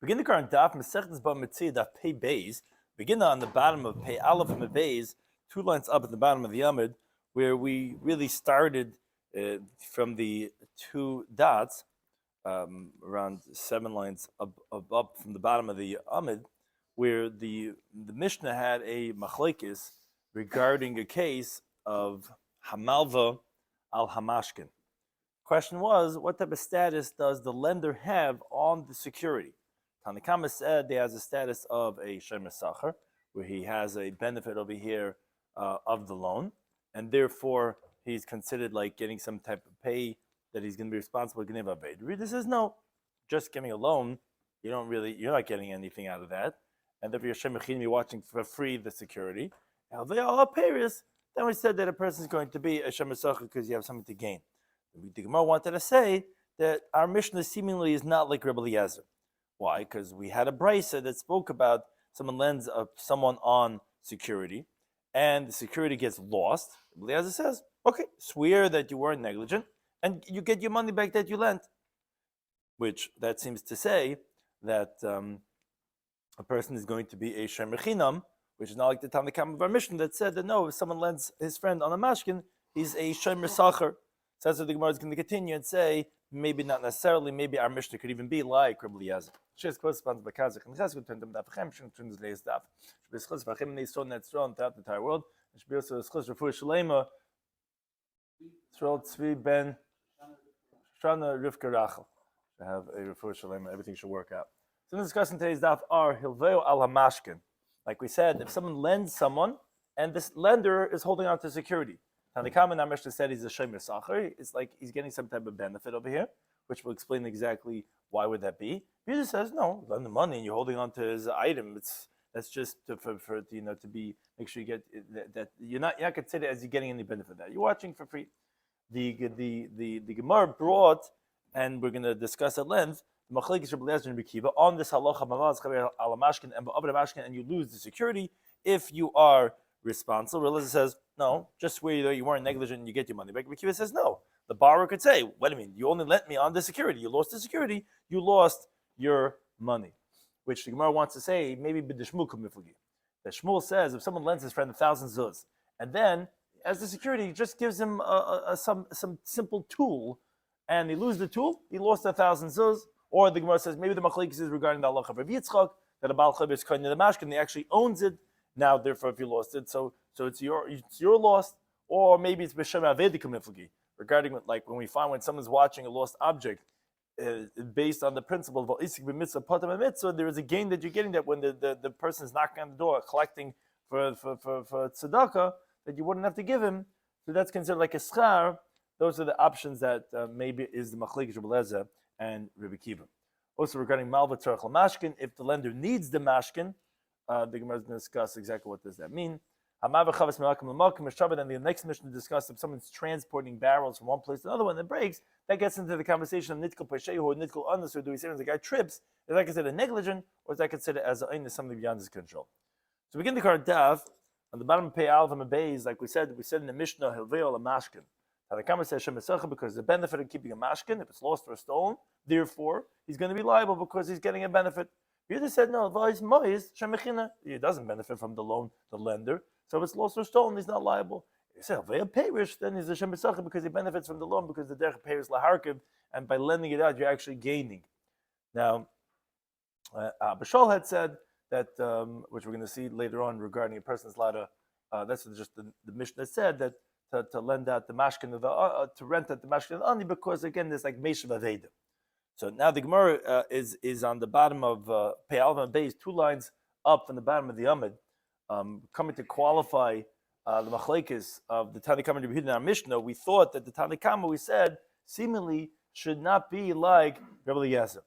Begin the current Daf Mesechtes Bava Metzia Daf Pei Beis. Begin on the bottom of Pei Aleph and Beis, 2 lines up at the bottom of the Amud, where we really started from the 2 dots, around 7 lines up from the bottom of the Amud, where the Mishnah had a machlekes regarding a case of Hamalva al Hamashkin. Question was, what type of status does the lender have on the security? Tanakama said he has a status of a shemer sacher, where he has a benefit over here of the loan, and therefore he's considered like getting some type of pay that he's going to be responsible for. The reader says no, just giving a loan, you're not getting anything out of that, and therefore you're shemer watching for free the security. Now they all are payers. Then we said that a person is going to be a shemer sacher because you have something to gain. The Gemara wanted to say that our Mishnah seemingly is not like Rabbi Eliezer. Why? Because we had a brisa that spoke about someone lends someone on security, and the security gets lost. Rabbi Eliezer says, okay, swear that you weren't negligent, and you get your money back that you lent. Which that seems to say that a person is going to be a shemer chinam, which is not like the Tanakam of our Mishnah that said that no, if someone lends his friend on a mashkin, he's a shemer sacher. So that's what the Gemara is going to continue and say, maybe not necessarily, maybe our Mishnah could even be like Rabbi Eliezer. She's corresponds by Kazakh and Chazak to them Daf Yomi to the latest Daf. She is chus v'chem they so net strong throughout the entire world. And she also is chus Rabbi Shloimy Schwartzberg ben Shana Rivka Rachel. To have a Rabbi Shloimy, everything should work out. So we're discussing today's Daf are Hilveo al Hamashkin. Like we said, if someone lends someone and this lender is holding on to security. Now the common Mishnah said he's a shemer sacher. It's like he's getting some type of benefit over here, which will explain exactly why would that be. Jesus says no, lend the money and you're holding on to his item. That's just to be make sure you get that you're not considered as you're getting any benefit of that. You're watching for free. The Gemara brought, and we're going to discuss at length, the machlekes Rabbi Eliezer and Rabbi Kiva on this halacha mamaz al mashkin and ba'abra mashkin, and you lose the security if you are responsible. Rabbi Eliezer says no, just swear that you weren't negligent and you get your money back. Rabbi Kiva says no. The borrower could say, wait a minute, you only lent me on the security. You lost the security, you lost your money. Which the Gemara wants to say, maybe b'deshmul kumiflagi. That Shmuel says, if someone lends his friend 1,000 zuz, and then, as the security, he just gives him some simple tool, and he loses the tool, he lost 1,000 zuz. Or the Gemara says, maybe the machlekes is regarding the halacha of Rabbi Yitzchak, that a Baal Chav is kind of the mashkin, he actually owns it. Now, therefore, if you lost it, so it's your loss, or maybe it's b'shem avedi kumiflagi. Regarding like when someone's watching a lost object, based on the principle of isik b'mitzvah patam b'mitzvah, there is a gain that you're getting that when the person is knocking on the door collecting for tzedakah that you wouldn't have to give him. So that's considered like a schar. Those are the options that maybe is the machlekes Rabbi Eliezer and Rabbi Kiva. Also regarding malva tzarich l'mashkin, if the lender needs the mashkin, the Gemara is going to discuss exactly what does that mean. And the next mission to discuss if someone's transporting barrels from one place to another one that breaks, that gets into the conversation of nitkel peshehu or nitkel anus, or do we say when the guy trips, is that considered negligent, or is that considered as something beyond his control? So we begin the current daf on the bottom of Pei Aleph and Beis, like we said in the Mishnah, Hilveo Lamashkin. Now the Kama says Shemesacha because the benefit of keeping a mashkin, if it's lost or stolen, therefore he's going to be liable because he's getting a benefit. You just said no, he doesn't benefit from the loan, the lender. So if it's lost or stolen, he's not liable. You say, Perish, then he's a Shemer Sacher because he benefits from the loan because the derech Perish laharkiv, and by lending it out, you're actually gaining. Now, Bashal had said that, which we're going to see later on regarding a person's ladder, that's just the Mishnah said that to lend out the mashkin to rent out the mashkin only because again there's like Meshav Aveda. So now the Gemara is on the bottom of Pei Aleph and Beis, 2 lines up from the bottom of the Amud. Coming to qualify the machlekes of the Tanakama and Rabbi Mishnah, we thought that the Tanakama we said seemingly should not be like Rabbi Eliezer.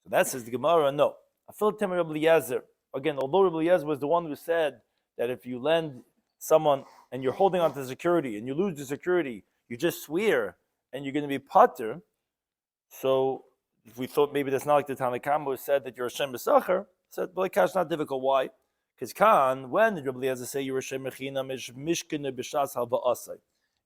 So that says the Gemara, no. I feel it Rabbi Eliezer. Again, although Rabbi Eliezer was the one who said that if you lend someone and you're holding on to the security and you lose the security, you just swear and you're going to be pater. So if we thought maybe that's not like the Tanakama who said that you're a shemer sacher, said, well, it's not difficult. Why? Because when Rabbi Eliezer say you're a shemer chinam, mishkene b'shas halva'asai,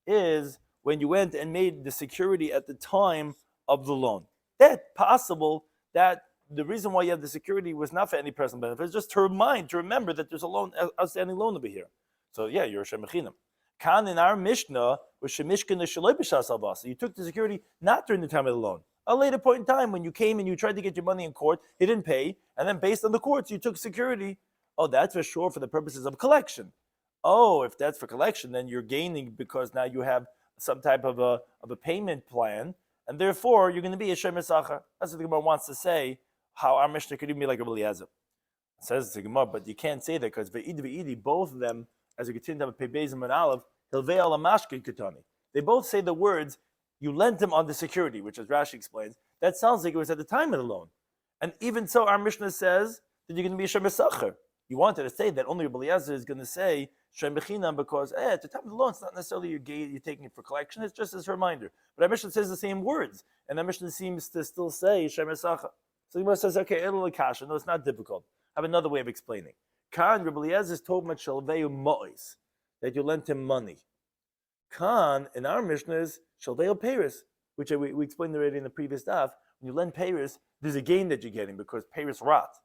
is when you went and made the security at the time of the loan. That possible that the reason why you have the security was not for any personal benefit. It's just to remember that there's a loan, outstanding loan over here. So yeah, you're a shemechinam. Kan in our Mishnah was shemishkin shaloi b'shas alvasa. You took the security not during the time of the loan. A later point in time when you came and you tried to get your money in court, he didn't pay, and then based on the courts, you took security. Oh, that's for sure for the purposes of collection. Oh, if that's for collection, then you're gaining because now you have some type of a payment plan, and therefore you're going to be a shemer sacher. That's what the Gemara wants to say. How our Mishnah could even be like Rabbi Eliezer. It says the Gemara, but you can't say that because ve'idi, both of them, as we continue to have a pebezim and aleph, hilvei ala mashkin katani. They both say the words, you lent him on the security, which as Rashi explains, that sounds like it was at the time of the loan. And even so, our Mishnah says that you're going to be a shemer sacher. You wanted to say that only Rabbi Eliezer is going to say Shem Bechinam because at the time of the loan, it's not necessarily you're taking it for collection, it's just as a reminder. But our Mishnah says the same words, and our Mishnah seems to still say Shem Esacha. So the Gemara says, okay, Elul Kasha, no, it's not difficult. I have another way of explaining. Kan, Rabbi Eliezer is told much Shalveu Mois, that you lent him money. Kan, in our Mishnah, is Shalveu Paris, which we explained already in the previous daf. When you lend Paris, there's a gain that you're getting because Paris rot.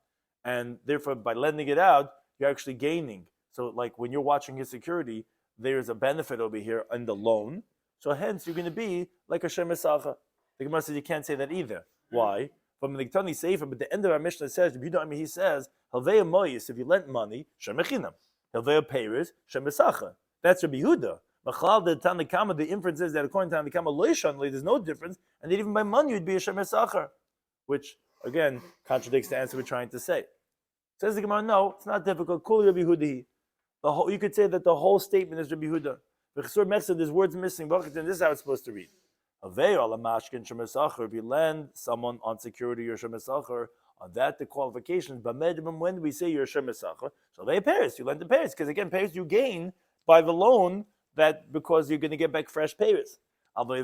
And therefore, by lending it out, you're actually gaining. So like when you're watching his security, there's a benefit over here in the loan. So hence, you're going to be like a Shem Esacha. The Gemara says you can't say that either. Why? From the Ktani Sefer, but the end of our Mishnah says, he says, Halvei Moyis, if you lent money, Shem Echinam. Halvei Peiris, Shem Esacha. That's Rabbi Yehuda. Machal, the Tanakama, the inference is that according to Tanakama, Loishanli, there's no difference, and that even by money you'd be a Shem Esacha. Which, again, contradicts the answer we're trying to say. Says the Gemara, no, it's not difficult. Kul Rabbi Yehuda. You could say that the whole statement is Rabbi Yehuda. There's words missing. This is how it's supposed to read. If you lend someone on security or shemer sacher, on that the qualifications. But when we say you're a shemer sacher, so they Paris, you lend to Paris, because again, Paris you gain by the loan that because you're going to get back fresh Paris. But when you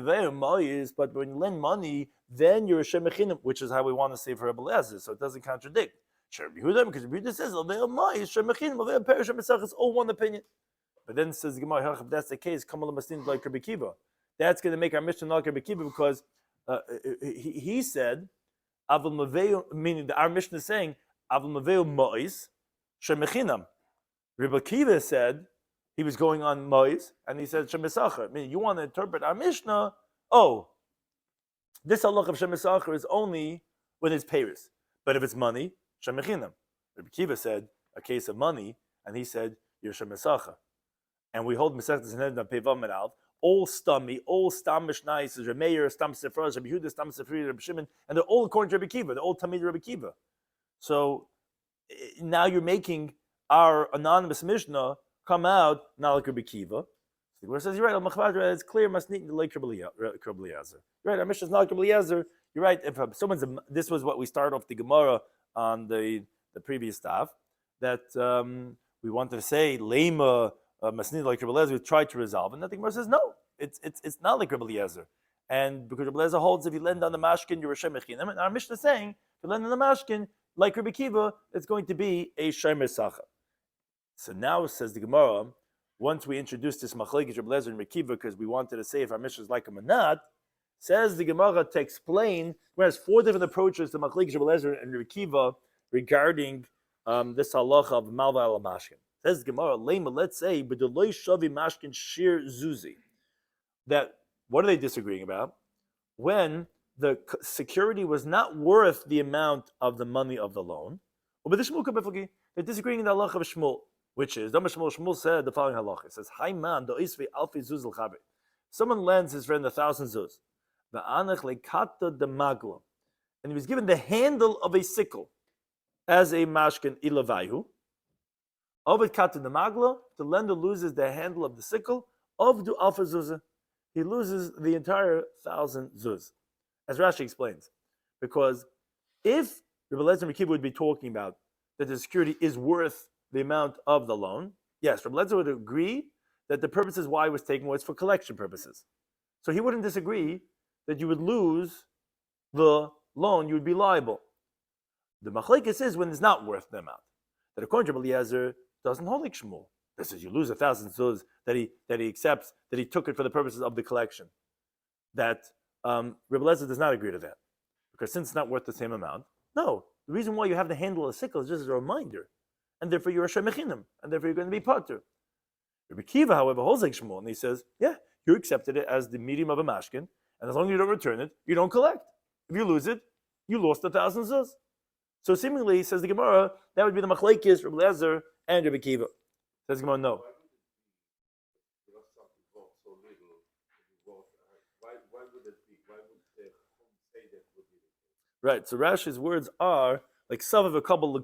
lend money, then you're a shemer chinam, which is how we want to say for Rabbi Eliezer, so it doesn't contradict. Because Rabbi Yehuda says it's all one opinion. But then says Gemara, if that's the case, come on, like Rabbi Kiva. That's going to make our Mishnah like Rabbi Kiva because he said, meaning our Mishnah is saying, Mois Shemechinam. Rabbi Kiva said he was going on Mois and he said Shemesacher. Meaning you want to interpret our Mishnah, this halach of Shemesacher is only when it's Paris. But if it's money, Shemechinam. Rabbi Kiva said a case of money, and he said you're Shemesacher. And we hold Mesechta Sanhedrin Peva Meral. All stam mishnais is Remeir, stam sefra, Rabbi Yehuda, stam sefri, Rabbi Shimon, and they're all according to Rabbi Kiva. They're all Tamid Rabbi Kiva. So now you're making our anonymous Mishnah come out not like Rabbi Kiva. The Gemara says you're right. It's clear. Must need like Rabbi Eliezer. You're right. Our Mishnah is not like Rabbi Eliezer. You're right. If this was what we started off the Gemara on the previous daf that we wanted to say lema. Masnid like Rabbi Eliezer, we tried to resolve, and the Gemara says no, it's not like Rabbi Eliezer, and because Rabbi Eliezer holds if you lend on the mashkin, you're a shem echinam, and our Mishnah is saying if you lend on the mashkin, like Rabbi Kiva, it's going to be a shemer sacha. So now says the Gemara, once we introduced this machlekes Rabbi Eliezer and Rabbi Kiva, because we wanted to say if our Mishnah is like him or not, says the Gemara to explain. Whereas 4 different approaches to machlekes Rabbi Eliezer and Rabbi Kiva regarding this halacha of malva al mashkin. Says Gemara, let's say, b'deloi shavi mashkin shir zuzi. That what are they disagreeing about? When the security was not worth the amount of the money of the loan. They're disagreeing in the halacha of Shmuel, which is Shmuel said the following halacha. It says, "Hayman doisvi alfi zuz l'chaber." Someone lends his friend 1,000 zuz. Va'anach lekata demagla, and he was given the handle of a sickle as a mashkin ilavayu. Ovid kata the magla, the lender loses the handle of the sickle. Of du alpha zuzah, he loses the entire 1,000 zuz. As Rashi explains, because if Rabbi Eliezer and Rabbi Kiva would be talking about that the security is worth the amount of the loan, yes, Rabbi Eliezer would agree that the purposes why it was taken was for collection purposes. So he wouldn't disagree that you would lose the loan, you would be liable. The machlekes is when it's not worth the amount. That according to Rabbi Eliezer, doesn't hold like Shmuel. This is you lose 1,000 zuz that he accepts, that he took it for the purposes of the collection. That Rabbi Eliezer does not agree to that. Because since it's not worth the same amount, no, The reason why you have to handle a sickle is just as a reminder, and therefore you're a shemechinam, and therefore you're going to be pater. Rabbi Kiva, however, holds like Shmuel, and he says, yeah, you accepted it as the medium of a mashkin, and as long as you don't return it, you don't collect. If you lose it, you lost 1,000 zuz. So seemingly, says the Gemara, that would be the machlekes, Rabbi Lezer, and Rabbi Kiva. Says the Gemara, no. Right, so Rashi's words are like Savav the Kabbalah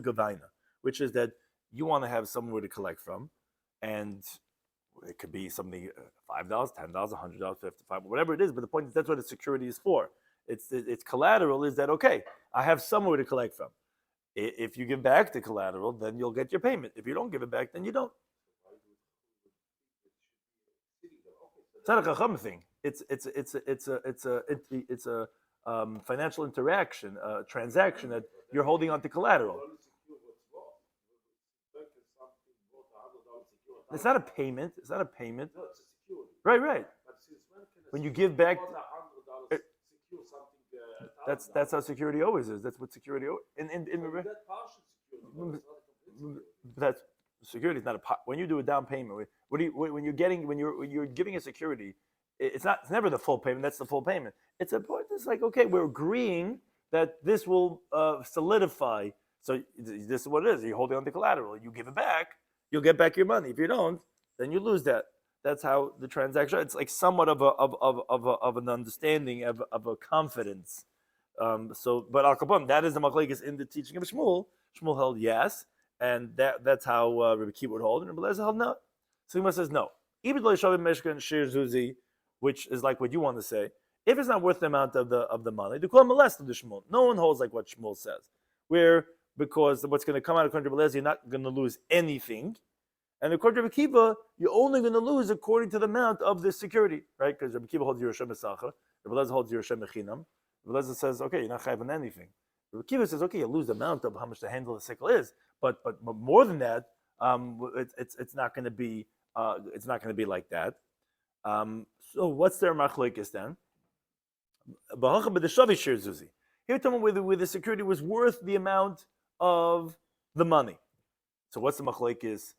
Gavaina, which is that you want to have somewhere to collect from, and it could be something $5, $10, $100, $55, whatever it is. But the point is that's what the security is for. It's collateral. Is that okay? I have somewhere to collect from. If you give back the collateral, then you'll get your payment. If you don't give it back, then you don't. It's not a chacham thing. It's a financial interaction, transaction that you're holding on to collateral. It's not a payment. It's not a payment. Right. When you give back, that's how security always is. That's what security. That's security is not a. When you do a down payment, when you're giving a security, it's never the full payment. That's the full payment. It's like, okay, we're agreeing that this will solidify. So this is what it is. You're holding on to collateral. You give it back, you'll get back your money. If you don't, then you lose that. That's how the transaction. It's like somewhat of an understanding of a confidence. But al kapam, that is the machlekes in the teaching of Shmuel. Shmuel held yes, and that's how Rabbi Kiva would hold, and Rabbi Lezer held no. So Gemara says no. Even though Shavim Meshkan Shiur Zuzi, which is like what you want to say, if it's not worth the amount of the money, they call him molest of the Shmuel. No one holds like what Shmuel says, because what's going to come out of Rabbi Lezer, you're not going to lose anything. And according to Rabbi Kiva, you're only going to lose according to the amount of the security, right? Because Rabbi Kiva holds Yerusha Mesacha, Rabbi Lezer holds Yerusha Mechinam. Rabbi Lezer says, okay, you're not chayav on anything. Rabbi Kiva says, okay, you lose the amount of how much the handle of the sickle is, but more than that, it's not going to be like that. So what's their machlokes then? Here, tell me where the security was worth the amount of the money. So what's the machlokes?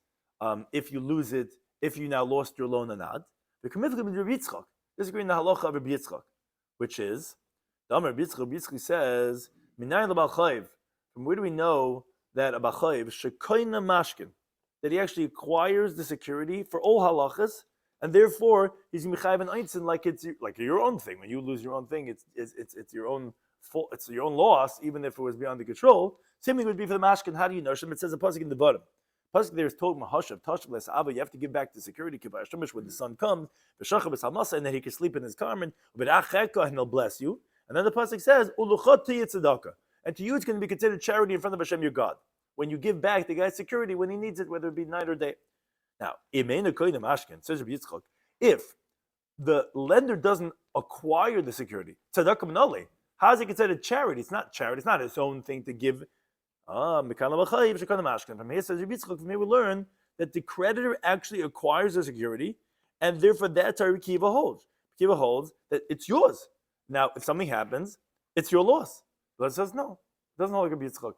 If you lose it, if you now lost your loan or not, this agreeing the halacha of Rabbi Yitzchak, which is the Amar Rabbi Yitzchak says, from where do we know that a b'chayiv shekoina mashkin, that he actually acquires the security for all halachas, and therefore he's mechayiv and eintzin like it's like your own thing. When you lose your own thing, it's your own fault. It's your own loss, even if it was beyond the control. Same thing would be for the mashkin. How do you know? It says a pasuk in the bottom. Pasuk there is told mahashav tashav lesava. You have to give back the security when the sun comes. And then he can sleep in his garment. And he'll bless you. And then the pasuk says uluchot tzedakah. And to you, it's going to be considered charity in front of Hashem, your God. When you give back the guy's security when he needs it, whether it be night or day. Now, says Rabbi Yitzchak, if the lender doesn't acquire the security, tzedakah minole, how is it considered charity? It's not charity. It's not his own thing to give. From here, says Rabbi Yitzchak, from here we learn that the creditor actually acquires the security, and therefore that's how Rabbi Kiva holds. Kiva holds that it's yours. Now, if something happens, it's your loss. But says no, it doesn't hold like Rabbi Yitzchak.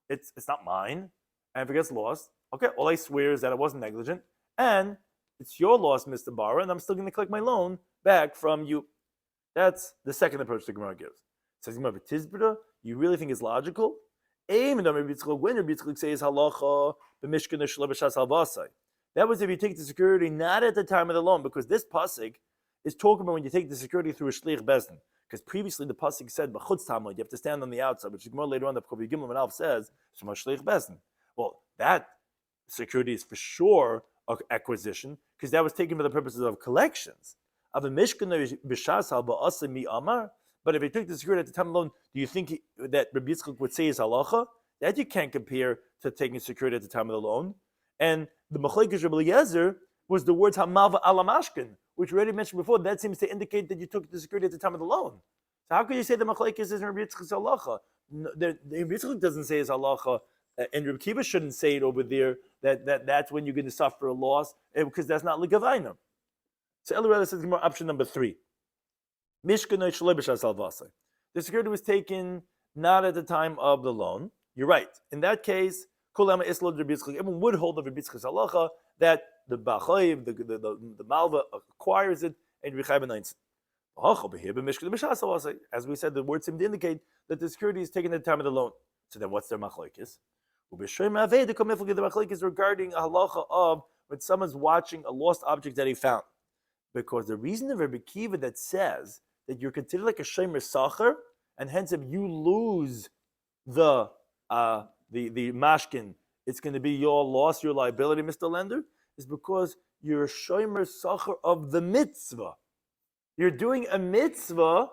It's not mine, and if it gets lost, okay, all I swear is that I wasn't negligent, and it's your loss, Mr. Barra, and I'm still going to collect my loan back from you. That's the second approach the Gemara gives. It says, Tizbra, you really think it's logical? When Rabbi Yitzchak says halacha b'mishkan shlev halvasai. That was if you take the security not at the time of the loan, because this pasuk is talking about when you take the security through a shliach bezdin. Because previously the pasuk said b'chutz tamid, you have to stand on the outside, which is more later on the Chavi Gimel and Alf says shema shliach bezdin. Well, that security is for sure an acquisition because that was taken for the purposes of collections. Of a mishkan b'shas halvasai mi amar. But if he took the security at the time of the loan, do you think that Rabbi Yitzchak would say is halacha? That you can't compare to taking security at the time of the loan. And the machlekes Rabbi Eliezer was the words hamav alamashkin, which we already mentioned before. That seems to indicate that you took the security at the time of the loan. So how could you say the machlekes is in Rabbi Yitzchak's halacha? The Rabbi Yitzchak doesn't say his halacha, and Rabbi Kiva shouldn't say it over there. That's when you're going to suffer a loss because that's not ligavaina. So Eliezer says option number 3. The security was taken not at the time of the loan. You're right. In that case, everyone would hold the Rabbi Yitzchak's halacha that the Ba'chayiv, the Malva acquires it and Rechai B'nainsin. As we said, the word seemed to indicate that the security is taken at the time of the loan. So then what's their machlokes? The machlokes is regarding a halacha of when someone's watching a lost object that he found. Because the reason of Rabbi Kiva that says that you're considered like a shomer sacher, and hence if you lose the mashkin, it's going to be your loss, your liability, Mr. Lender, is because you're a shomer sacher of the mitzvah. You're doing a mitzvah,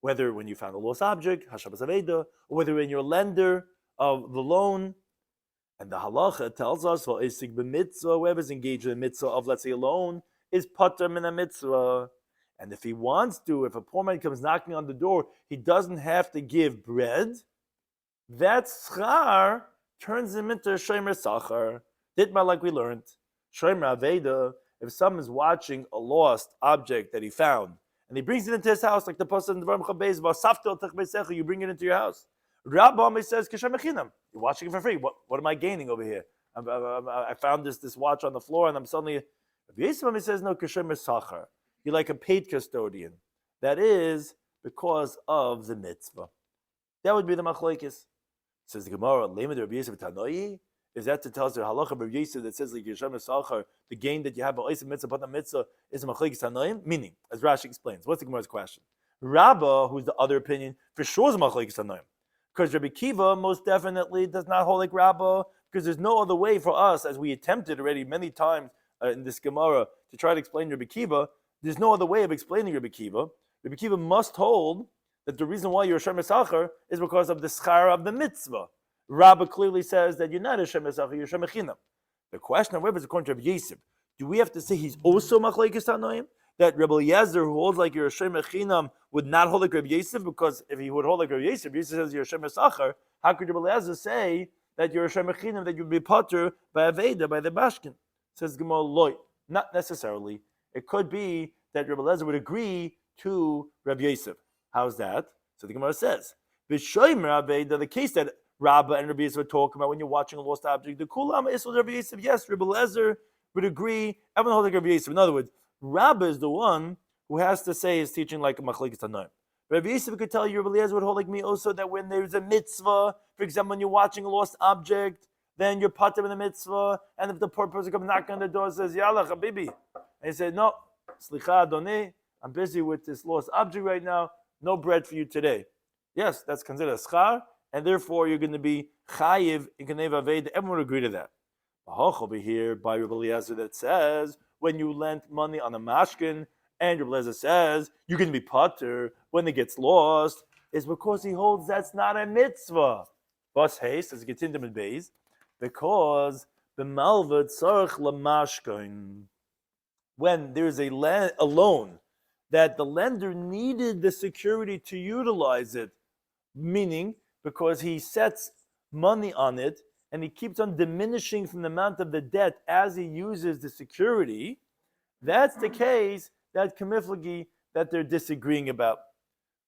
whether when you found a lost object, hashabas aveda, or whether in your lender of the loan. And the halacha tells us, whoever's engaged in a mitzvah of, let's say, a loan, is pater min a mitzvah. And if he wants to, if a poor man comes knocking on the door, he doesn't have to give bread. That schar turns him into a shomer sacher. Ditma, like we learned. Shomer aveda, if someone's watching a lost object that he found, and he brings it into his house, like the pasuk in the Dvarim Chabez, v'asafto tech beisecha, you bring it into your house. Rabbi says, Kishem Echinam, you're watching it for free. What am I gaining over here? I found this watch on the floor, and I'm suddenly... Yisrael says, no, Kishem Sacher. You're like a paid custodian. That is because of the mitzvah. That would be the machlokes. Says the Gemara, Lemed Rabbi Yosef Tanoi. Is that to tell us the halacha of Rabbi Yosef that says like Kishem Sacher, the gain that you have by mitzvah, but the mitzvah is a machlokes Tanoim? Meaning, as Rashi explains, what's the Gemara's question? Rabbah, who's the other opinion, for sure is a machlokes Tanoim. Because Rabbi Kiva most definitely does not hold like Rabbah, because there's no other way for us, as we attempted already many times in this Gemara, to try to explain Rabbi Kiva. There's no other way of explaining Rabbi Kiva. Rabbi Kiva must hold that the reason why you're a shomer sacher is because of the schar of the mitzvah. Rabbah clearly says that you're not a shomer sacher, you're shomer chinam. The question, however, is according to Rabbi Yosef. Do we have to say he's also machlokes tanoim? That Rabbi Eliezer, who holds like you're a shomer chinam, would not hold like Rabbi Yosef? Because if he would hold like Rabbi Yosef, Yosef says you're a shomer sacher, how could Rabbi Eliezer say that you're a shomer chinam, that you'd be potter by Aveda, by the Bashkin? Says Gemara, loy. Not necessarily. It could be that Rabbi Eliezer would agree to Rabbi Yosef. How's that? So the Gemara says, the case that Rabbah and Rabbi Yosef were talking about when you're watching a lost object, the kulam is with Rabbi Yosef. Yes, Rabbi Eliezer would agree. Everyone holds like Rabbi Yosef. In other words, Rabbah is the one who has to say his teaching like a machlokes tanoim. Rabbi Yosef could tell you, Rabbi Eliezer would hold like me also, that when there's a mitzvah, for example, when you're watching a lost object, then you're pater in the mitzvah, and if the poor person comes knocking on the door and says, Yalla, Habibi, and he said, no, Slicha Adonai, I'm busy with this lost object right now, no bread for you today. Yes, that's considered a schar, and therefore you're going to be chayiv in Kanev Aved. Everyone would agree to that. Bahach over here by Rabbi Eliezer that says, when you lent money on a mashkin, and Rabbi Eliezer says, you're going to be pater when it gets lost, is because he holds that's not a mitzvah. Bas haste, as it gets into Beis, because the malva tzarich lamashkin, when there's a loan that the lender needed the security to utilize it, meaning because he sets money on it and he keeps on diminishing from the amount of the debt as he uses the security, that's the case that kamiflagi that they're disagreeing about.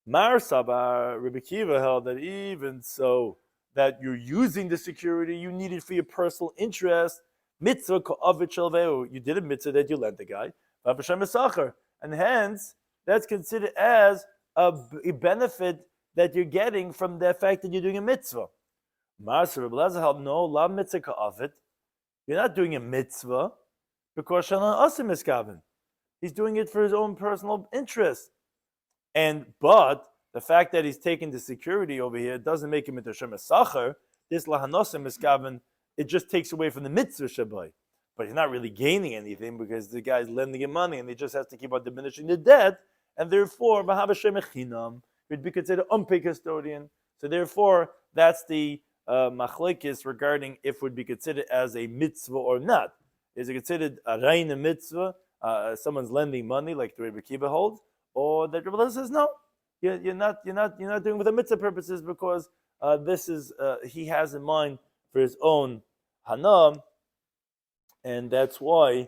Mar Sabar, Rabbi Kiva held that even so, that you're using the security, you need it for your personal interest. Mitzvah ka'avit shalveu. You did a mitzvah that you lent the guy. And hence, that's considered as a benefit that you're getting from the fact that you're doing a mitzvah. Marsa Rebbe held no, la mitzvah ka'avit. You're not doing a mitzvah because Shalan Asim is Kavin. He's doing it for his own personal interest. But the fact that he's taking the security over here doesn't make him into Shomer Sacher. This lahanosim miskaven, it just takes away from the mitzvah shabai. But he's not really gaining anything because the guy's lending him money and he just has to keep on diminishing the debt. And therefore, Mahava Shemechinam, he'd be considered unpaid custodian. So therefore, that's the machlekes regarding if it would be considered as a mitzvah or not. Is it considered a reina mitzvah, someone's lending money like the Rebbe Kiva holds, or that Rebbe says no? You're not doing it with the mitzvah purposes because this is he has in mind for his own hana, and that's why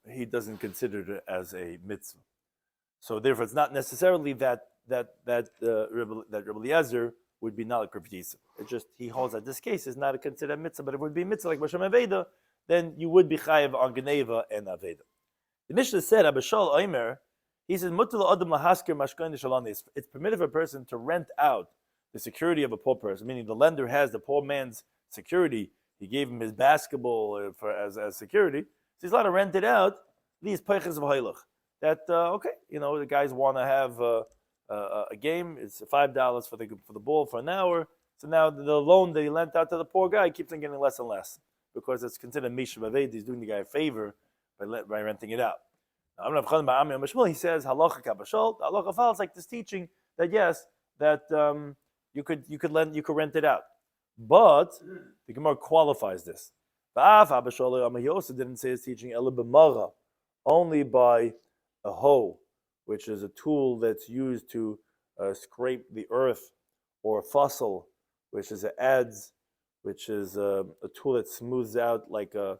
he doesn't consider it as a mitzvah. So therefore, it's not necessarily that Rabbi Eliezer would be not like Rav Yisrael. It's just he holds that this case is not considered a mitzvah, but if it would be mitzvah like Bashem Aveda, then you would be chayiv on Geneva and Aveda. The Mishnah said, Rabbi Shol Omer, he says, it's permitted for a person to rent out the security of a poor person, meaning the lender has the poor man's security. He gave him his basketball as security. So he's allowed to rent it out. These peiches of hailach. That the guys want to have a game. It's $5 for the ball for an hour. So now the loan that he lent out to the poor guy keeps on getting less and less because it's considered mishav aved. He's doing the guy a favor by renting it out. He says halacha kabashol. Halacha follows like this teaching that yes, that you could rent it out, but the Gemara qualifies this. He also didn't say his teaching only by a hoe, which is a tool that's used to scrape the earth, or a fossil, which is an adze, which is a tool that smooths out like a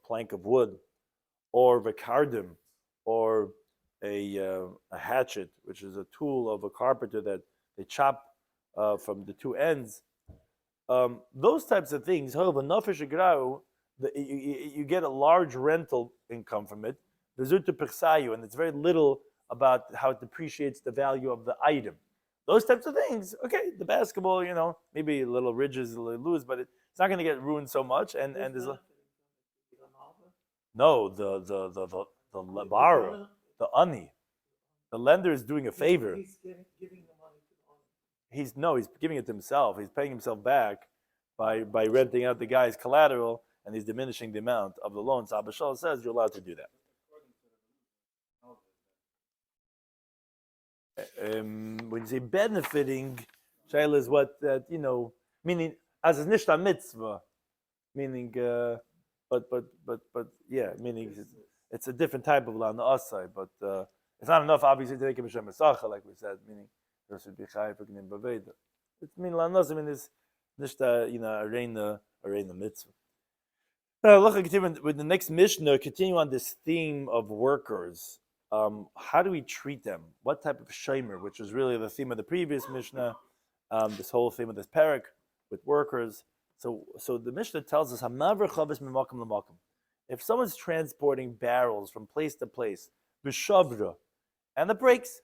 plank of wood, or vakardim, or a hatchet, which is a tool of a carpenter that they chop from the two ends. Those types of things, however, you get a large rental income from it, and it's very little about how it depreciates the value of the item. Those types of things, okay, the basketball, maybe a little ridges, a little loose, but it's not going to get ruined so much. And there's the borrower, the ani, the lender is doing a favor. He's giving the money to the owner. He's giving it to himself. He's paying himself back by renting out the guy's collateral, and he's diminishing the amount of the loan. So Abba Shal says you're allowed to do that. When you say benefiting, Shaila is what that meaning as a nishta mitzvah, meaning but yeah, meaning it's a different type of la na'asai, but it's not enough obviously to take a b'shem esacha like we said, meaning there should be chayiv in baveda. It's mean la na'asai mean is nishta arena mitzvah. Now look, continue with the next Mishnah. Continue on this theme of workers. How do we treat them? What type of shiur, which is really the theme of the previous Mishnah, this whole theme of this parak with workers. So the Mishnah tells us, if someone's transporting barrels from place to place, b'shavra, and the breaks.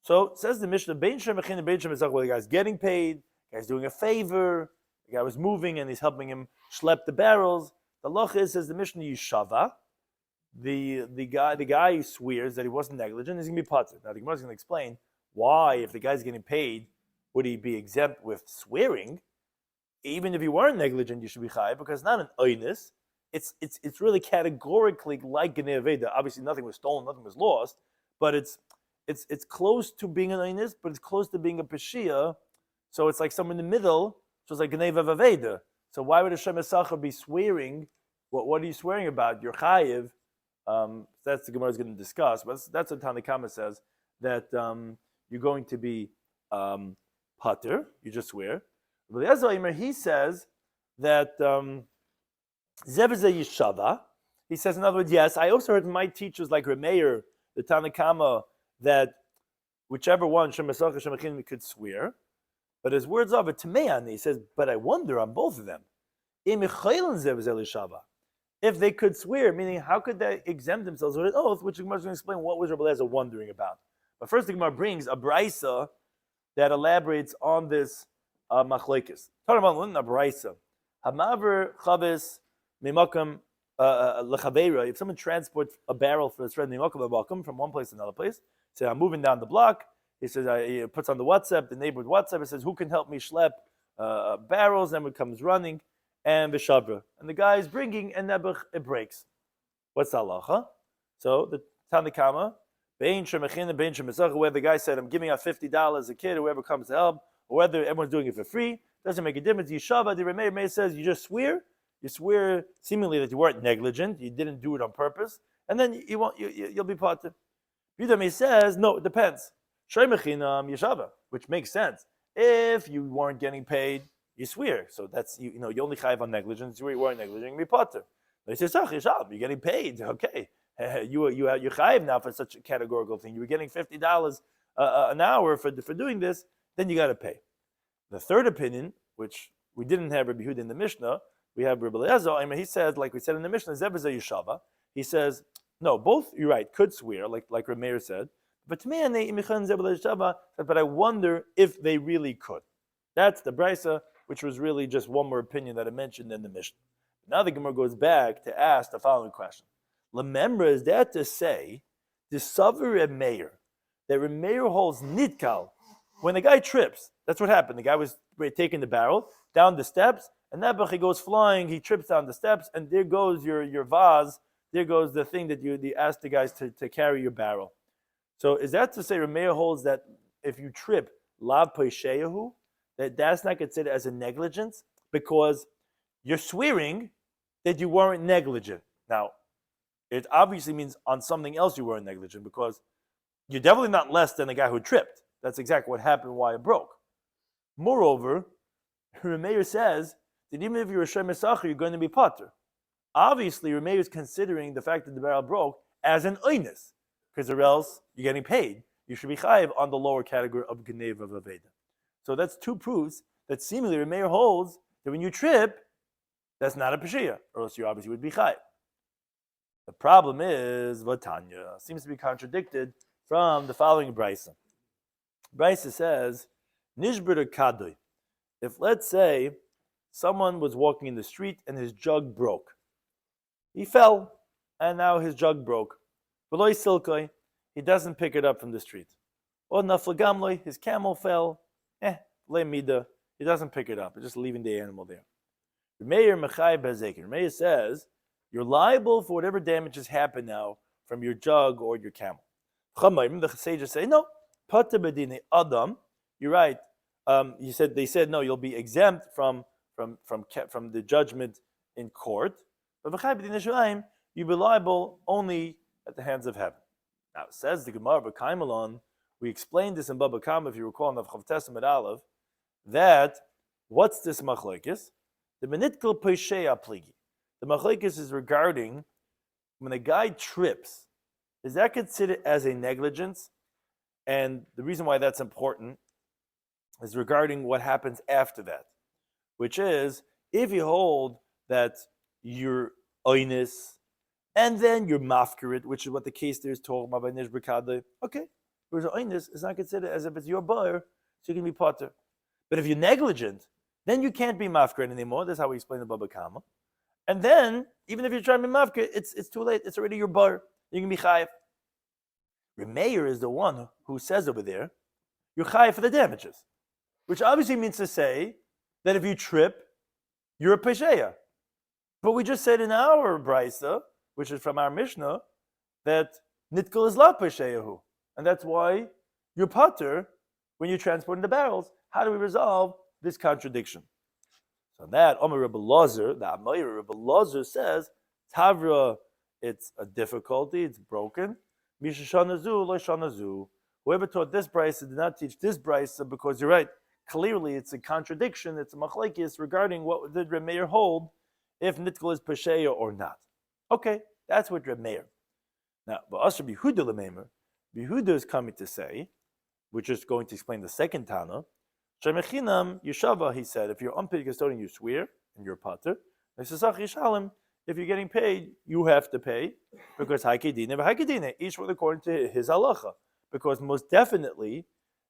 So it says the Mishnah, the guy's getting paid, the guy's doing a favor, the guy was moving and he's helping him schlep the barrels. The loch says the Mishnah yishava. The guy who swears that he wasn't negligent is going to be patur. Now the Gemara is going to explain why, if the guy's getting paid, would he be exempt with swearing? Even if you weren't negligent, you should be chayav because it's not an oinus. It's really categorically like Genei Aveda. Obviously, nothing was stolen, nothing was lost, but it's close to being an oinus, but it's close to being a peshia. So it's like somewhere in the middle. So it's like Genei Aveda. So why would a Shem Esachar be swearing? What are you swearing about? You're chayav. That's the Gemara is going to discuss, but that's what Tanakama says, that you're going to be pater, you just swear. But he says that Zevze Yishava. He says, in other words, yes, I also heard from my teachers like Remeir, the Tanakama, that whichever one, Shemesach Shemachin, could swear. But his words are, he says, but I wonder on both of them. If they could swear, meaning how could they exempt themselves with an oath, which the Gemara is going to explain what was Rabbi Eliezer wondering about. But first the Gemara brings a brisa that elaborates on this machlekes. Talking about a brisa. Hamaver chaves mimakam lechavera. If someone transports a barrel for his friend mimakam from one place to another place, say I'm moving down the block. He says he puts on the WhatsApp, the neighborhood WhatsApp. He says who can help me schlep barrels? And it comes running. And Vishavra. And the guy is bringing, and Nebuch, it breaks. What's the halacha? So the Tanakama, where the guy said, I'm giving out $50 a kid, whoever comes to help, or whether everyone's doing it for free, doesn't make a difference. Yishava, the Remeir says, you just swear. You swear seemingly that you weren't negligent, you didn't do it on purpose, and then you'll be part of it. Yudami says, no, it depends. Shoymechinam Yishava, which makes sense. If you weren't getting paid, you swear, so that's you only chayiv on negligence. You weren't negligent, you be potter. They say, you're getting paid. Okay, you're chayiv now for such a categorical thing. You were getting $50 an hour for doing this, then you got to pay. The third opinion, which we didn't have Rabbi Yehuda in the Mishnah, we have Rabbi Eliezer. I mean, he said, like we said in the Mishnah, Zebazah Yeshava. He says, no, both, you're right, could swear, like Rabbi Meir said. But to me, but I wonder if they really could. That's the Brisa, which was really just one more opinion that I mentioned in the Mishnah. Now the Gemara goes back to ask the following question. Lemembra, is that to say, the Savar Reb Meir, that Reb Meir holds nitkal, when the guy trips, that's what happened. The guy was taking the barrel down the steps, and Nebuch, he goes flying, he trips down the steps, and there goes your vase, there goes the thing that you asked the guys to carry your barrel. So is that to say Reb Meir holds that if you trip, lav poisheyahu, that's not considered as a negligence, because you're swearing that you weren't negligent. Now, it obviously means on something else you weren't negligent, because you're definitely not less than the guy who tripped. That's exactly what happened, why it broke. Moreover, Reb Meir says that even if you're a Shem Mesachar, you're going to be Pater. Obviously, Reb Meir is considering the fact that the barrel broke as an oinus, because or else you're getting paid. You should be chayiv on the lower category of Gneva of Aveda. So that's two proofs that seemingly Reb Meir holds that when you trip, that's not a Peshiya, or else you obviously would be chayiv. The problem is, Vatanya seems to be contradicted from the following Brisa. Brisa says, Nishbir Kadoi. If, let's say, someone was walking in the street and his jug broke. He fell, and now his jug broke. V'loi silkoi, he doesn't pick it up from the street. Or naflagamloi, his camel fell. Le-mida, he doesn't pick it up. He's just leaving the animal there. Meir Mechai Bezekin. Meir says, you're liable for whatever damages happen now from your jug or your camel. The sages say, no, Pata Bedine Adam, you're right. They said no, you'll be exempt from the judgment in court. But V'chai Bedine Shalayim, you'll be liable only at the hands of heaven. Now it says the Gemara B'Kaimalon, we explained this in Baba Kama, if you recall in the Chav Testament Aleph, that what's this machlokes? The Menitkel Pesheya Pligi. The machlokes is regarding when a guy trips, is that considered as a negligence? And the reason why that's important is regarding what happens after that, which is if you hold that you're oinus and then you're mafkarit, which is what the case there is talking about by Nishbir Kadoi. Okay, whereas oinus is not considered as if it's your bar, so you can be potter. But if you're negligent, then you can't be mafkarit anymore. That's how we explain the Baba Kama. And then, even if you're trying to be mafkarit, it's too late. It's already your bar. You can be chayiv. Reb Meir is the one who says over there, you're chayiv for the damages. Which obviously means to say that if you trip, you're a pesheya. But we just said in our brisa, which is from our Mishnah, that nitkel is la pesheyahu. And that's why you're pater when you're transporting the barrels. How do we resolve this contradiction? So that Omer Rebbe Lazar, the Amayra Rebbe Lazar says, Tavra, it's a difficulty, it's broken. Mishashanazu, lo shanazu. Whoever taught this brisa did not teach this brisa, because you're right. Clearly, it's a contradiction. It's a machlekes regarding what did Reb Meir hold, if nitkel is pesheya or not. Okay, that's what Reb Meir. Now, but also Yehuda lememer, Yehuda is coming to say, which is going to explain the second Tana. Shemechinam Yeshava, he said, if you're unpaid custodian, you swear, and you're pater. If you're getting paid, you have to pay, because hakedine, each one according to his halacha. Because most definitely,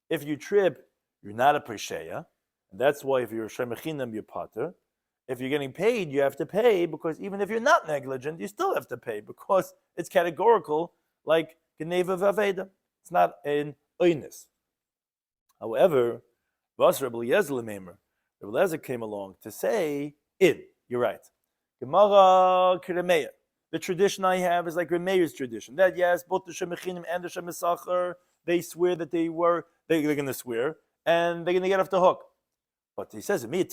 if you trip, you're not a pesheya, and that's why if you're shemechinam, you're pater. If you're getting paid, you have to pay, because even if you're not negligent, you still have to pay, because it's categorical, like Geneva Vaveda. It's not an oinus. However, Rebbe Eliezer came along to say, you're right. Gemara Kiremeya. The tradition I have is like Reb Meir's tradition. That yes, both the Shemechinim and the Shemesachar, they swear that they're going to swear, and they're going to get off the hook. But he says, he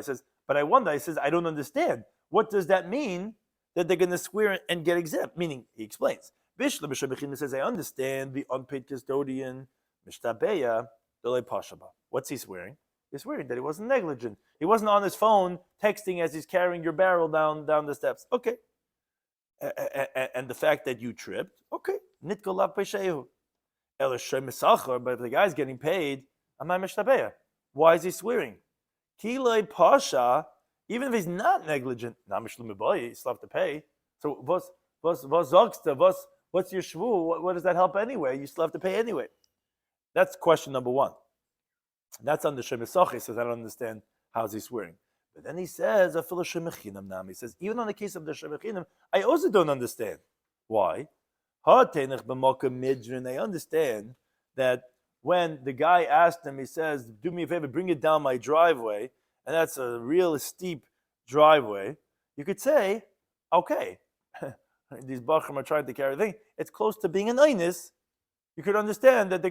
says, but I wonder, he says, I don't understand. What does that mean that they're going to swear and get exempt? Meaning, he explains. Bishlam Shemechim says, I understand the unpaid custodian, Mishtabeya, Delay Pashaba. What's he swearing? He's swearing that he wasn't negligent. He wasn't on his phone texting as he's carrying your barrel down the steps. Okay. And the fact that you tripped, okay. Nitko la peshehu. But if the guy's getting paid, Amay mishtabeya. Why is he swearing? Kilei pasha, even if he's not negligent, you still have to pay. So what's your shvu? What does that help anyway? You still have to pay anyway. That's question number one. That's on the Shemesach. He says, I don't understand how's he swearing. But then he says, he says, even on the case of the Shemechinam, I also don't understand. Why? I understand that when the guy asked him, he says, do me a favor, bring it down my driveway, and that's a real steep driveway, you could say, okay, these Bachram are trying to carry the thing. It's close to being an Einis. You could understand that they're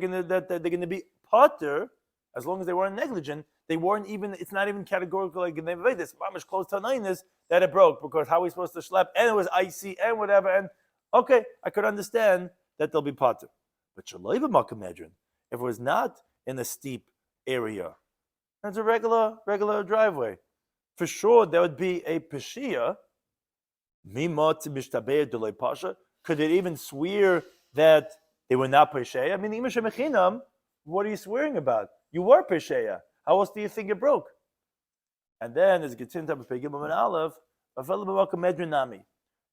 gonna be potter, as long as they weren't negligent. They weren't even, it's not even categorical like in this much close to an Einis that it broke, because how are we supposed to schlep, and it was icy and whatever, and okay, I could understand that they'll be potter. But Shaloi b'makom medrin, if it was not in a steep area, it's a regular driveway. For sure, there would be a peshia. Could it even swear that they were not pesheya? I mean, what are you swearing about? You were pesheya. How else do you think it broke? And then, as it gets into Pegimum and Aleph,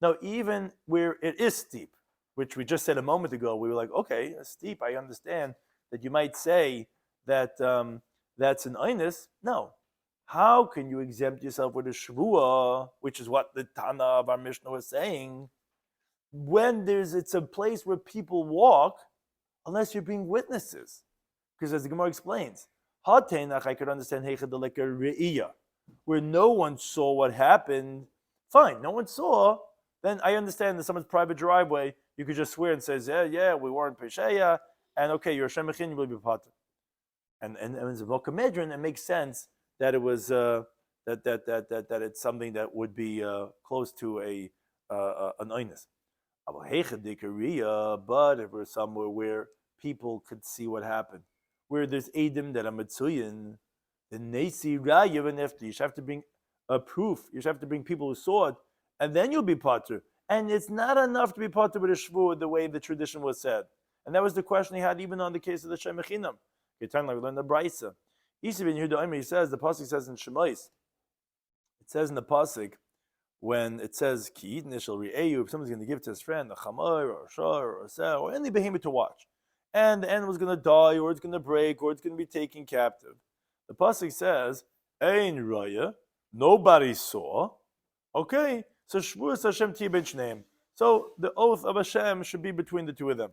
now, even where it is steep, which we just said a moment ago, we were like, okay, steep, I understand that you might say that that's an Einis. No. How can you exempt yourself with a Shvuah, which is what the Tana of our Mishnah was saying, when it's a place where people walk, unless you're being witnesses? Because as the Gemara explains, Hatenach, I could understand where no one saw what happened. Fine, no one saw, then I understand that someone's private driveway, you could just swear and say, yeah, we weren't Pesheya, and okay, you're a Shemechin, you will be Pater. And as a Mocha Medrin, it makes sense that it was that it's something that would be close to an Einis. But if we're somewhere where people could see what happened, where there's Eidim that are Metzuyin, the Nesi Raya V'Nefti, you should have to bring a proof, you should have to bring people who saw it, and then you'll be Pater. And it's not enough to be Pater with a Shvu the way the tradition was said. And that was the question he had even on the case of the Shemechinam. We learned the Braisa. He says, the pasuk says in Shemais, it says in the pasuk, when it says Ki Nishal Ri'eyu, if someone's going to give it to his friend, a Chamor or a Shor or a Seh or any behemoth to watch, and the animal's going to die or it's going to break or it's going to be taken captive, the pasuk says, Ein Raya, nobody saw. Okay, so Shvuas Hashem Ti Ben Shneim. So the oath of Hashem should be between the two of them.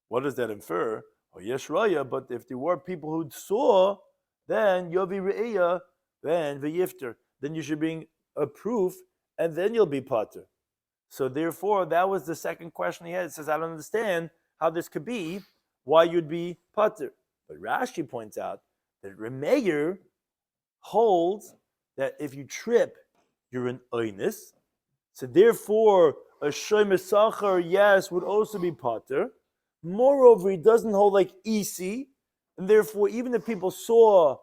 What does that infer? Oh, yes, Raya, but if there were people who saw, then Yovi Re'eya, then V'yifter. Then you should bring a proof, and then you'll be Pater. So therefore, that was the second question he had. It says, I don't understand how this could be, why you'd be Pater. But Rashi points out that Remeir holds that if you trip, you're an Einis. So therefore, a Shomer Sachar, yes, would also be Pater. Moreover, he doesn't hold like Isi, and therefore, even if people saw,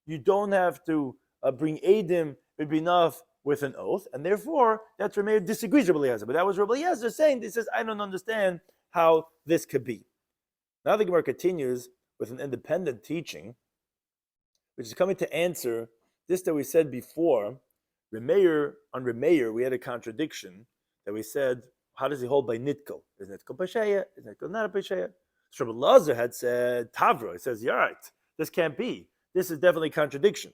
you don't have to bring Eidim, it'd be enough with an oath, and therefore, that's Rameir disagrees with Rabbi Eliezer. But that was Rabbi Eliezer saying, he says, I don't understand how this could be. Now the Gemara continues with an independent teaching, which is coming to answer this that we said before. On Rameir, we had a contradiction that we said, how does he hold by Nitkel? Is Nitkel Pesheya? Is Nitkel not a Pesheya? So Rabbi Eliezer had said, Tavra. He says, you're right. This can't be. This is definitely a contradiction.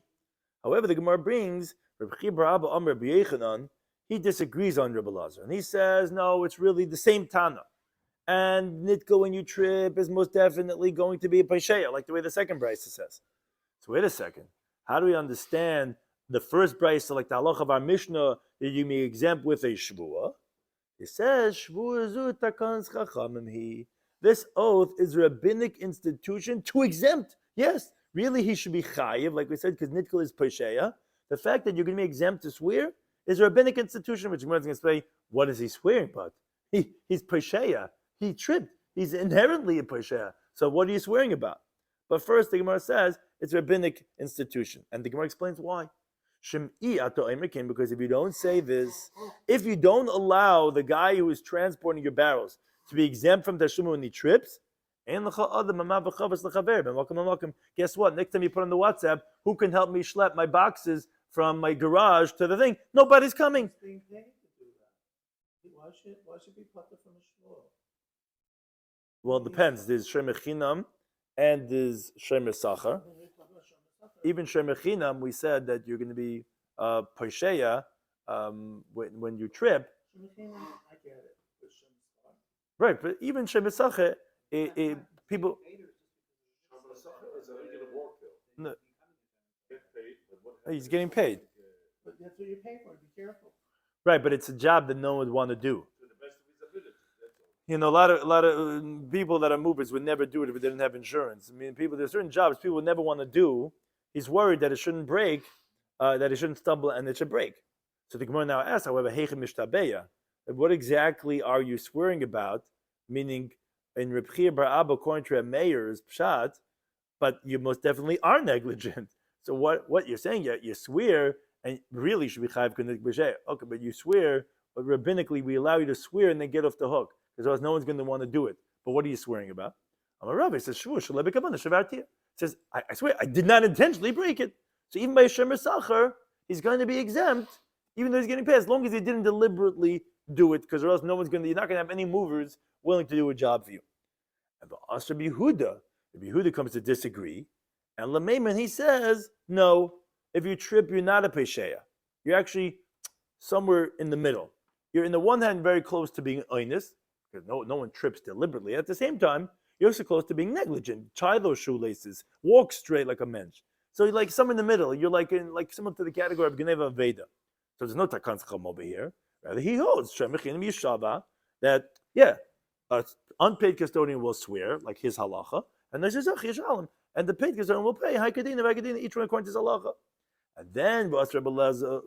However, the Gemara brings, Rabbi Chibra Abba Amr Rabbi Yechanan, he disagrees on Rabbi Eliezer. And he says, no, it's really the same Tana. And Nitkel, when you trip, is most definitely going to be a Pesheya, like the way the second Brisa says. So wait a second. How do we understand the first Brisa, like the halach of our Mishnah, that you may exempt with a Shvuah? It says, this oath is a rabbinic institution to exempt. Yes, really he should be chayiv, like we said, because Nitkel is Pesheya. The fact that you're going to be exempt to swear is a rabbinic institution, which Gemara is going to say, what is he swearing about? He's Pesheya. He tripped. He's inherently a Pesheya. So what are you swearing about? But first, the Gemara says, it's a rabbinic institution. And the Gemara explains why. Because if you don't say this, if you don't allow the guy who is transporting your barrels to be exempt from Tashuma when he trips, Guess what? Next time you put on the WhatsApp, who can help me schlep my boxes from my garage to the thing? Nobody's coming. He's being paid to do that. Why should be putter from a shiur? Well, it depends. There's shemer chinam and there's shemer sacher. Even shemer chinam, we said that you're going to be posheya when you trip. I get it. Right, but even shemer sacher, people. No, he's getting paid. But that's what you pay for. Be careful. Right, but it's a job that no one would want to do. You know, a lot of people that are movers would never do it if they didn't have insurance. I mean, there's certain jobs people would never want to do. He's worried that it shouldn't break, that it shouldn't stumble, and it should break. So the Gemara now asks, however, Heichem Mishtabeya, what exactly are you swearing about? Meaning, in Reb Chia bar Abba, according to a mayor's pshat, but you most definitely are negligent. So what you're saying, you swear, and really should be chayav k'nei b'sheh. Okay, but you swear, but rabbinically we allow you to swear and then get off the hook, because otherwise no one's going to want to do it. But what are you swearing about? I'm a rabbi. He says, Shvuah shalei b'kavanah shavarti. Says, I swear, I did not intentionally break it. So even by shemer sacher, he's going to be exempt, even though he's getting paid, as long as he didn't deliberately do it, because or else you're not going to have any movers willing to do a job for you. And the Asher Yehuda comes to disagree, and Lameiman, he says, no, if you trip, you're not a pesheya. You're actually somewhere in the middle. You're in the one hand very close to being oinus, because no one trips deliberately. At the same time, you're also close to being negligent. Tie those shoelaces, walk straight like a mensch. So you're like somewhere in the middle. You're like similar to the category of Geneva Veda. So there's no Takan Chacham over here. Rather, he holds Shemechin Yishava that unpaid custodian will swear like his halacha, and there's his Yishalom, and the paid custodian will pay Haikadina, Vakadina, each one according to his halacha. And then Rabbi Lazar,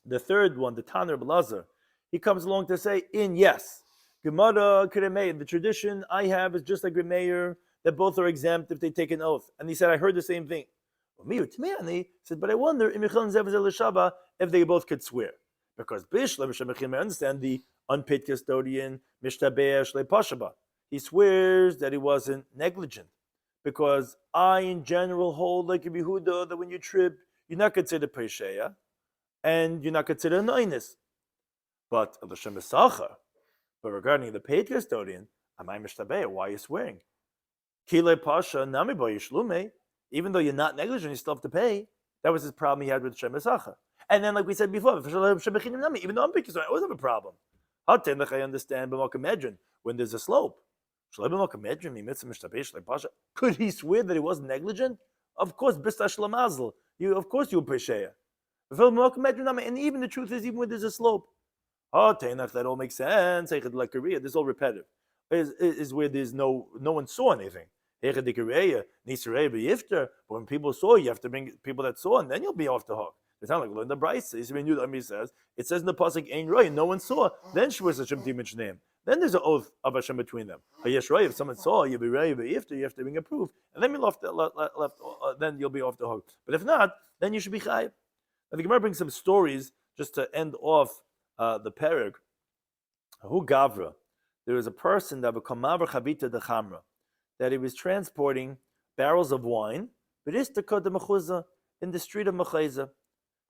the third one, the Tan Rabbi Lazar, he comes along to say, yes, Gemara Kiremei, the tradition I have is just like Remeir, that both are exempt if they take an oath. And he said, I heard the same thing. He said, but I wonder if they both could swear. Because I understand the unpaid custodian, he swears that he wasn't negligent. Because I, in general, hold like a Yehuda that when you trip, you're not considered Pesheya, and you're not considered an Oinus. But regarding the paid custodian, why are you swearing? Kile Pasha, Nami Shlume, even though you're not negligent, you still have to pay. That was his problem he had with Shem Esacha. And then, like we said before, even though I'm paid custodian, I always have a problem. I understand, when there's a slope. Could he swear that he wasn't negligent? Of course, of course you pesheya. And even the truth is, even when there's a slope, that all makes sense. This is all repetitive. Is where there's no one saw anything. But when people saw, you have to bring people that saw, and then you'll be off the hook. It's not like learn the Bryce. It says in the pasuk, "Ein roy," no one saw. Then Shavuos Hashem Timich name. Then there's an oath of Hashem between them. Yes, right. If someone saw, you'll be ready. But you have to bring a proof, and then then you'll be off the hook. But if not, then you should be chayiv. The Gemara brings some stories just to end off the parak. Who gavra? There was a person that v'kamavar chavita de chamra, that he was transporting barrels of wine, but istakot de mechuzah in the street of Mecheza.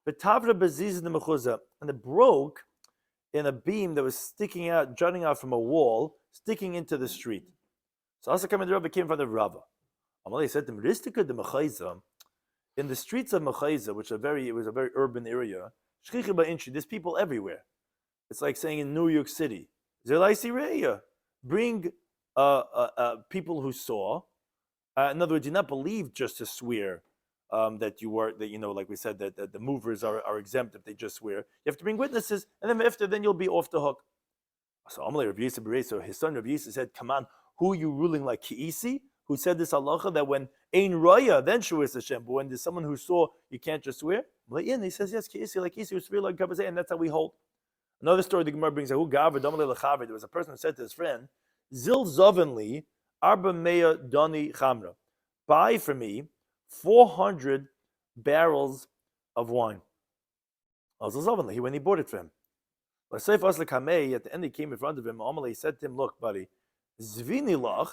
But Tavra Baziz the Mechuzah, and it broke in a beam that was sticking out, jutting out from a wall, sticking into the street. So Asa came in front of Rava. Amalei said to him, Ristika de Mecheza, in the streets of Mecheza, which it was a very urban area, there's people everywhere. It's like saying in New York City, bring people who saw. In other words, you not believe just to swear that like we said, that the movers are exempt if they just swear. You have to bring witnesses, and then after, then you'll be off the hook. So Amalei Rabbi Yisrael, so his son Rabbi Yisrael said, come on, who are you ruling like Ki'isi? Who said this halacha that when Ein Raya, then Shavuos Hashem, but when there's someone who saw, you can't just swear? And he says, yes, Ki'isi, like Ki'isi, who swear like Kabazay, and that's how we hold. Another story the Gemara brings, who Gavar, Damalei Lechaver, there was a person who said to his friend, Zil Zovenli, Arba Meya Doni Chamra, buy for me 400 barrels of wine. When he bought it for him. At the end he came in front of him, Amalei said to him, look, buddy, Zvini lach,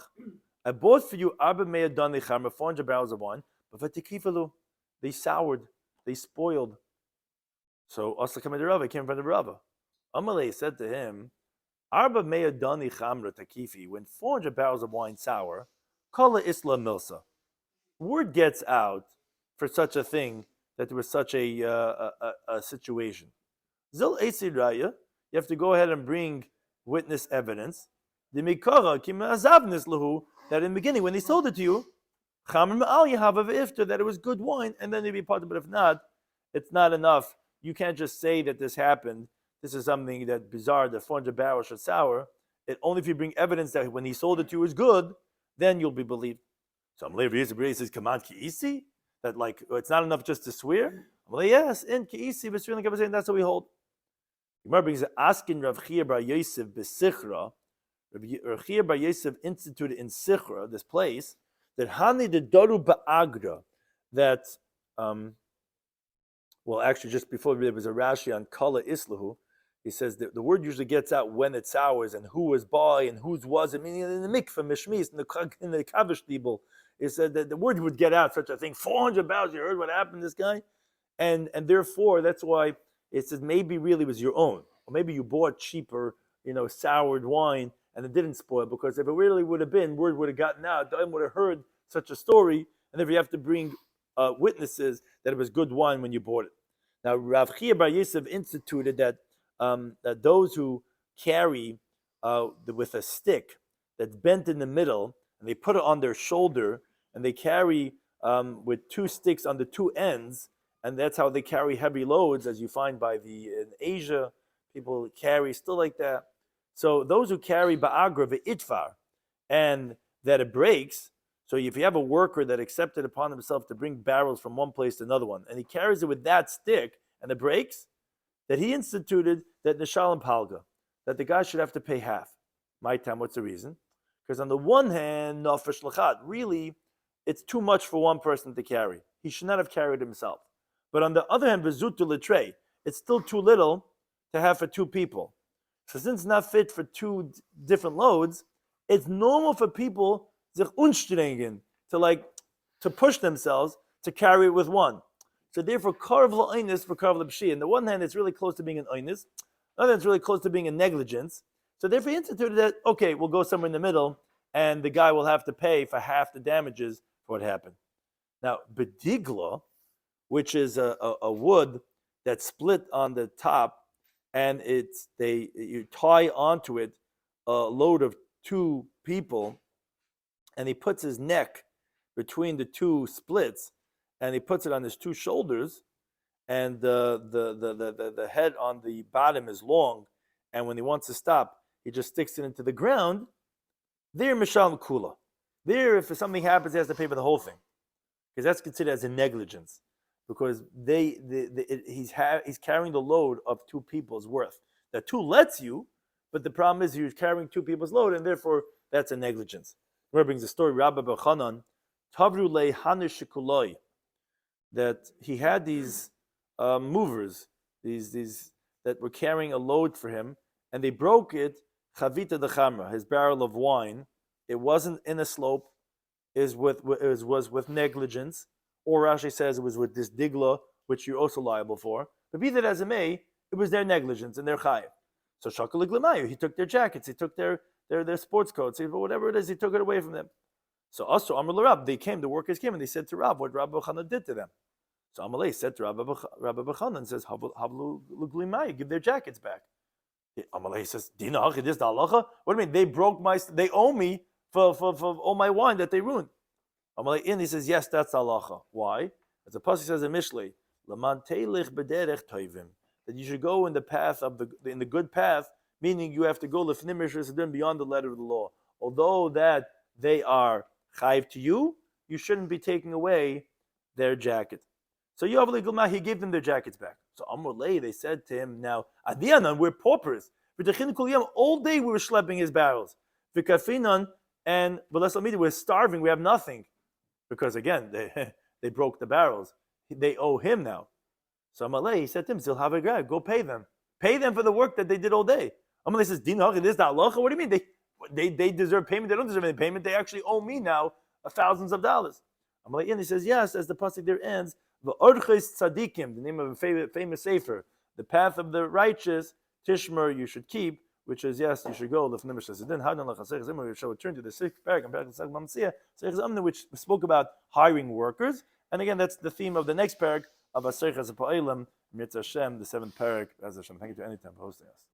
I bought for you arba mea dani charma, 400 barrels of wine, but v'tikifalu, they soured, they spoiled. So Asla came to Rava, came from the Rava. Amalei said to him, Arba mea dani chamra takifi, when 400 barrels of wine sour, kala isla milsa. Word gets out for such a thing that there was such a situation. Zil esi raya, you have to go ahead and bring witness evidence. The mikara kimazavnis lahu, that in the beginning when they sold it to you, chamra ma'al yahava v'ifta, that it was good wine, and then they'd be part of it. But if not, it's not enough. You can't just say that this happened. This is something that bizarre, that 400 barrels should sour. Only if you bring evidence that when he sold it to you is good, then you'll be believed. So Amalei Rizabri says, Kaman Ki'isi? That like, it's not enough just to swear? Amalei, yes, in Ki'isi, but saying that's what we hold. Gemara brings asking Rav Chia bar Yosef b'Sichra. Rav Chia bar Yosef instituted in Sichra, this place, that Hani de Doru ba'agra, that, well, actually, just before there was a Rashi on Kala Islahu. He says that the word usually gets out when it's ours and who was by and whose was it. Meaning in the mikveh, mishmis, in the kavish tibul, it said that the word would get out. Such a thing, 400 barrels. You heard what happened to this guy, and therefore that's why it says maybe really was your own, or maybe you bought cheaper, soured wine and it didn't spoil, because if it really would have been, word would have gotten out. Daim would have heard such a story, and if you have to bring witnesses that it was good wine when you bought it. Now Rav Chia bar Yosef instituted that those who carry with a stick that's bent in the middle, and they put it on their shoulder, and they carry with two sticks on the two ends, and that's how they carry heavy loads, as you find in Asia, people carry still like that. So those who carry ba'agra ve'itfar, and that it breaks. So if you have a worker that accepted upon himself to bring barrels from one place to another one, and he carries it with that stick, and it breaks, that he instituted that Nishalim Palga, that the guy should have to pay half. My time, what's the reason? Because on the one hand, Nafesh Lachat, really, it's too much for one person to carry. He should not have carried himself. But on the other hand, Bezutu Litre, it's still too little to have for two people. So since it's not fit for two different loads, it's normal for people to push themselves to carry it with one. So therefore, karv la'aynis for karv l'pshi. On the one hand, it's really close to being an aynis. On the other hand, it's really close to being a negligence. So therefore, he instituted that, okay, we'll go somewhere in the middle, and the guy will have to pay for half the damages for what happened. Now, bedigla, which is a wood that's split on the top, and you tie onto it a load of two people, and he puts his neck between the two splits, and he puts it on his two shoulders, and the head on the bottom is long, and when he wants to stop, he just sticks it into the ground. There, Mishal Kula. There, if something happens, he has to pay for the whole thing, because that's considered as a negligence, because he's carrying the load of two people's worth. That two lets you, but the problem is you're carrying two people's load, and therefore that's a negligence. Where brings the story, Rabbi Bachanan, Tavru le Hanishikuloi, that he had these movers, these that were carrying a load for him, and they broke it, Chavita de Chamra, his barrel of wine. It wasn't in a slope, it was with negligence, or Rashi says it was with this digla, which you're also liable for. But be that as it may, it was their negligence and their chayiv. So Shakalig Lemayu, he took their jackets, he took their sports coats, whatever it is, he took it away from them. So also Amr L'Rab, the workers came and they said to Rab what Rabbi Bachanan did to them. So Amalei said to Rabbi Bachanan, says, Havlu L'Glimai, give their jackets back. Amalei says, Dina, this the halacha? What do you mean? They owe me for all my wine that they ruined. Amalei he says, yes, that's halacha. Why? As the pasuk says in Mishlei, Laman telich b'derech toivim, that you should go in the path in the good path, meaning you have to go lefnim mishras beyond the letter of the law. Although that they are chayiv to you, you shouldn't be taking away their jacket. So Yavli Gulma, he gave them their jackets back. So Amrulay, they said to him, now, Adianan, we're paupers. All day we were schlepping his barrels. Vikafinan, and we're starving, we have nothing. Because again, they broke the barrels. They owe him now. So Amalei, he said to him, Zilhavagag, go pay them. Pay them for the work that they did all day. Amalei says, Dinah, this is the halacha? What do you mean? they deserve payment. They don't deserve any payment. They actually owe me now thousands of dollars. And he says, yes, as the pasuk there ends, V'orches tzadikim, the name of a famous sefer, the path of the righteous, Tishmer, you should keep, which is, yes, you should go. We shall return to the sixth parak, which spoke about hiring workers. And again, that's the theme of the next parak of Aseichas Ha'Po'elim, Mitzvah Hashem, the seventh parak. As Hashem, thank you to any time for hosting us.